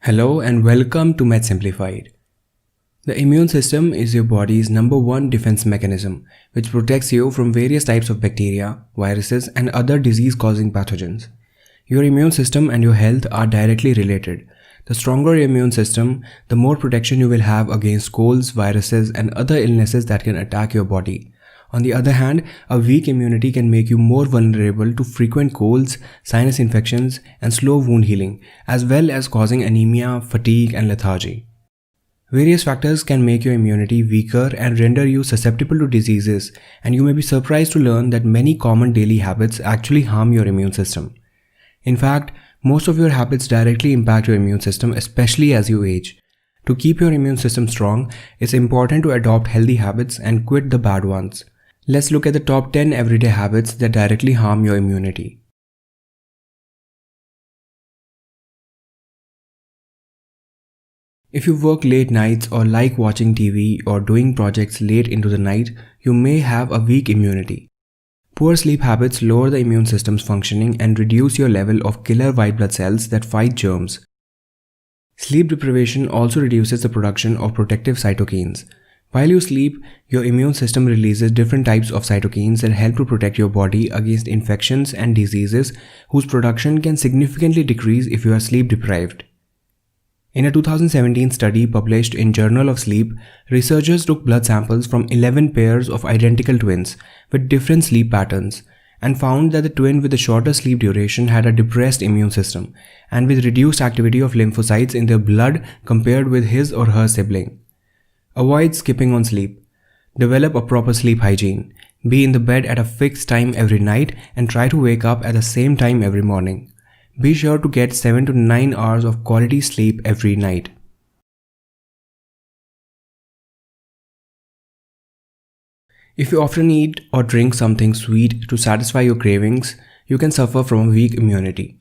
Hello and welcome to Med Simplified. The immune system is your body's number one defense mechanism, which protects you from various types of bacteria, viruses, and other disease-causing pathogens. Your immune system and your health are directly related. The stronger your immune system, the more protection you will have against colds, viruses, and other illnesses that can attack your body. On the other hand, a weak immunity can make you more vulnerable to frequent colds, sinus infections, and slow wound healing, as well as causing anemia, fatigue, and lethargy. Various factors can make your immunity weaker and render you susceptible to diseases, and you may be surprised to learn that many common daily habits actually harm your immune system. In fact, most of your habits directly impact your immune system, especially as you age. To keep your immune system strong, it's important to adopt healthy habits and quit the bad ones. Let's look at the top 10 everyday habits that directly harm your immunity. If you work late nights or like watching TV or doing projects late into the night, you may have a weak immunity. Poor sleep habits lower the immune system's functioning and reduce your level of killer white blood cells that fight germs. Sleep deprivation also reduces the production of protective cytokines. While you sleep, your immune system releases different types of cytokines that help to protect your body against infections and diseases whose production can significantly decrease if you are sleep deprived. In a 2017 study published in Journal of Sleep, researchers took blood samples from 11 pairs of identical twins with different sleep patterns and found that the twin with the shorter sleep duration had a depressed immune system and with reduced activity of lymphocytes in their blood compared with his or her sibling. Avoid skipping on sleep. Develop a proper sleep hygiene. Be in the bed at a fixed time every night and try to wake up at the same time every morning. Be sure to get 7 to 9 hours of quality sleep every night. If you often eat or drink something sweet to satisfy your cravings, you can suffer from a weak immunity.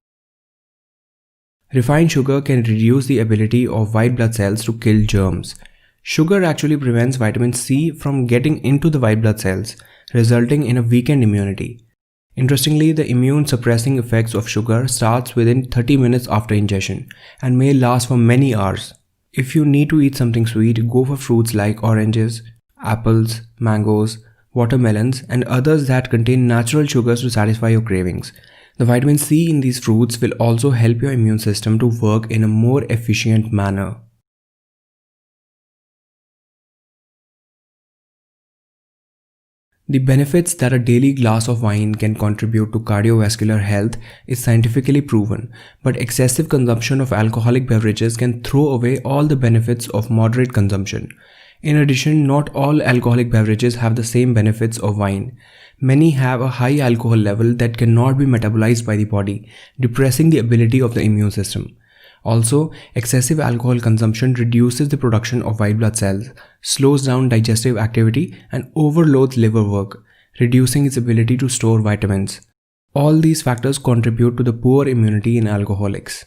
Refined sugar can reduce the ability of white blood cells to kill germs. Sugar actually prevents vitamin C from getting into the white blood cells, resulting in a weakened immunity. Interestingly, the immune suppressing effects of sugar starts within 30 minutes after ingestion and may last for many hours. If you need to eat something sweet, go for fruits like oranges, apples, mangoes, watermelons, and others that contain natural sugars to satisfy your cravings. The vitamin C in these fruits will also help your immune system to work in a more efficient manner. The benefits that a daily glass of wine can contribute to cardiovascular health is scientifically proven, but excessive consumption of alcoholic beverages can throw away all the benefits of moderate consumption. In addition, not all alcoholic beverages have the same benefits of wine. Many have a high alcohol level that cannot be metabolized by the body, depressing the ability of the immune system. Also, excessive alcohol consumption reduces the production of white blood cells, slows down digestive activity, and overloads liver work, reducing its ability to store vitamins. All these factors contribute to the poor immunity in alcoholics.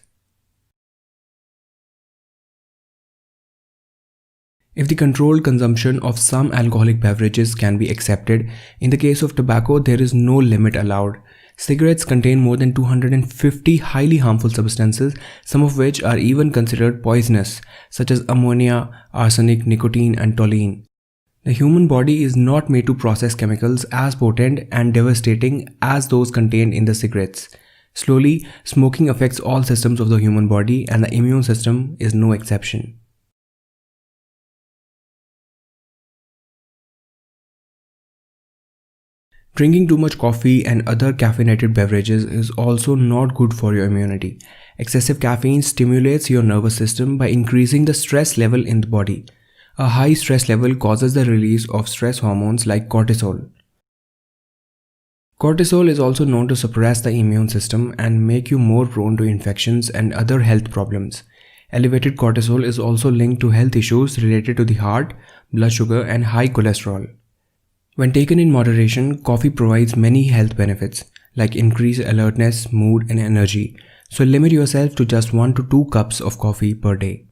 If the controlled consumption of some alcoholic beverages can be accepted, in the case of tobacco there is no limit allowed. Cigarettes contain more than 250 highly harmful substances, some of which are even considered poisonous, such as ammonia, arsenic, nicotine, and toluene. The human body is not made to process chemicals as potent and devastating as those contained in the cigarettes. Slowly, smoking affects all systems of the human body, and the immune system is no exception. Drinking too much coffee and other caffeinated beverages is also not good for your immunity. Excessive caffeine stimulates your nervous system by increasing the stress level in the body. A high stress level causes the release of stress hormones like cortisol. Cortisol is also known to suppress the immune system and make you more prone to infections and other health problems. Elevated cortisol is also linked to health issues related to the heart, blood sugar, and high cholesterol. When taken in moderation, coffee provides many health benefits like increased alertness, mood, and energy. So limit yourself to just 1 to 2 cups of coffee per day.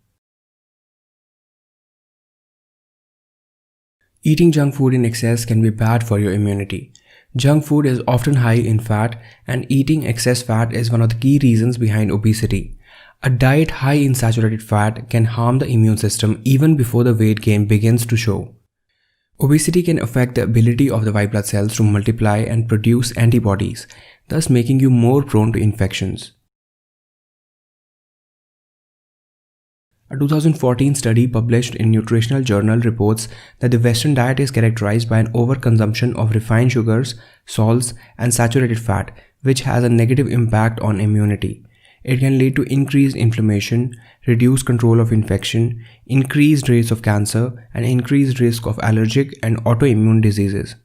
Eating junk food in excess can be bad for your immunity. Junk food is often high in fat, and eating excess fat is one of the key reasons behind obesity. A diet high in saturated fat can harm the immune system even before the weight gain begins to show. Obesity can affect the ability of the white blood cells to multiply and produce antibodies, thus making you more prone to infections. A 2014 study published in Nutritional Journal reports that the Western diet is characterized by an overconsumption of refined sugars, salts, and saturated fat, which has a negative impact on immunity. It can lead to increased inflammation, reduced control of infection, increased rates of cancer, and increased risk of allergic and autoimmune diseases.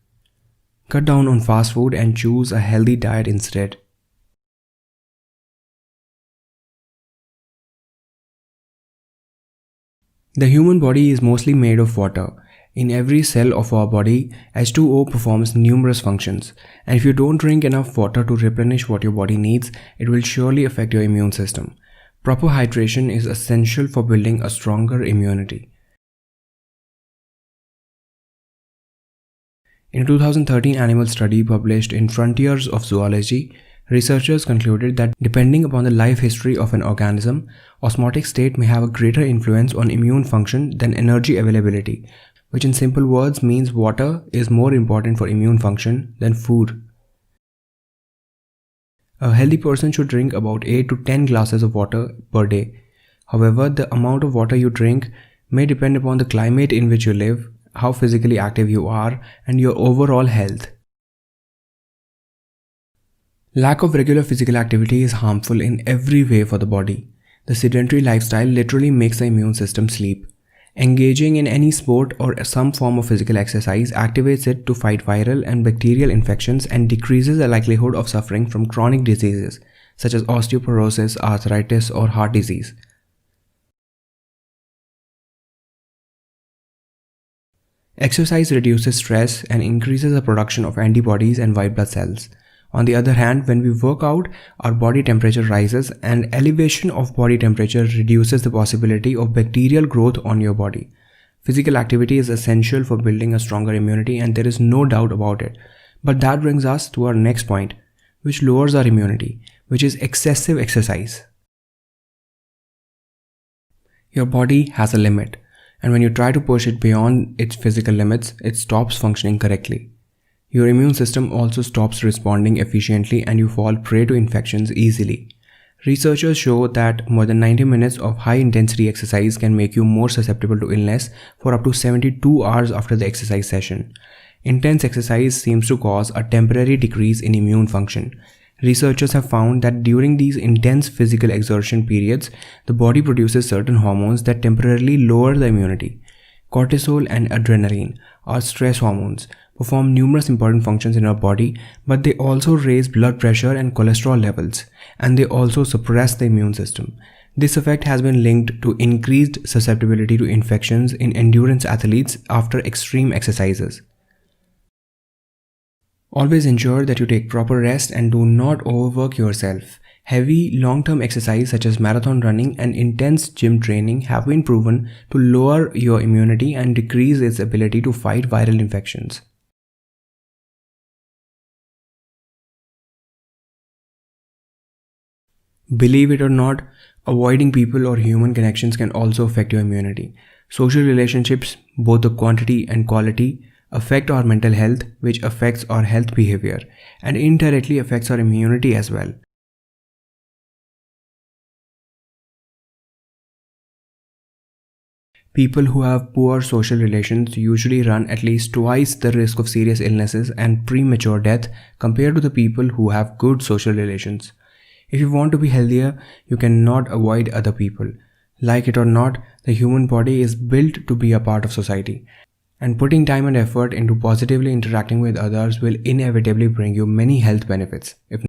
Cut down on fast food and choose a healthy diet instead. The human body is mostly made of water. In every cell of our body, H2O performs numerous functions, and if you don't drink enough water to replenish what your body needs, it will surely affect your immune system. Proper hydration is essential for building a stronger immunity. In a 2013 animal study published in Frontiers of Zoology, researchers concluded that depending upon the life history of an organism, osmotic state may have a greater influence on immune function than energy availability, which in simple words means water is more important for immune function than food. A healthy person should drink about 8 to 10 glasses of water per day. However, the amount of water you drink may depend upon the climate in which you live, how physically active you are, and your overall health. Lack of regular physical activity is harmful in every way for the body. The sedentary lifestyle literally makes the immune system sleep. Engaging in any sport or some form of physical exercise activates it to fight viral and bacterial infections and decreases the likelihood of suffering from chronic diseases such as osteoporosis, arthritis, or heart disease. Exercise reduces stress and increases the production of antibodies and white blood cells. On the other hand, when we work out, our body temperature rises, and elevation of body temperature reduces the possibility of bacterial growth on your body. Physical activity is essential for building a stronger immunity, and there is no doubt about it. But that brings us to our next point, which lowers our immunity, which is excessive exercise. Your body has a limit, and when you try to push it beyond its physical limits, it stops functioning correctly. Your immune system also stops responding efficiently and you fall prey to infections easily. Researchers show that more than 90 minutes of high-intensity exercise can make you more susceptible to illness for up to 72 hours after the exercise session. Intense exercise seems to cause a temporary decrease in immune function. Researchers have found that during these intense physical exertion periods, the body produces certain hormones that temporarily lower the immunity. Cortisol and adrenaline are stress hormones, perform numerous important functions in our body, but they also raise blood pressure and cholesterol levels, and they also suppress the immune system. This effect has been linked to increased susceptibility to infections in endurance athletes after extreme exercises. Always ensure that you take proper rest and do not overwork yourself. Heavy, long-term exercise such as marathon running and intense gym training have been proven to lower your immunity and decrease its ability to fight viral infections. Believe it or not, avoiding people or human connections can also affect your immunity. Social relationships, both the quantity and quality, affect our mental health, which affects our health behavior and indirectly affects our immunity as well. People who have poor social relations usually run at least twice the risk of serious illnesses and premature death compared to the people who have good social relations. If you want to be healthier, you cannot avoid other people. Like it or not, the human body is built to be a part of society, and putting time and effort into positively interacting with others will inevitably bring you many health benefits, if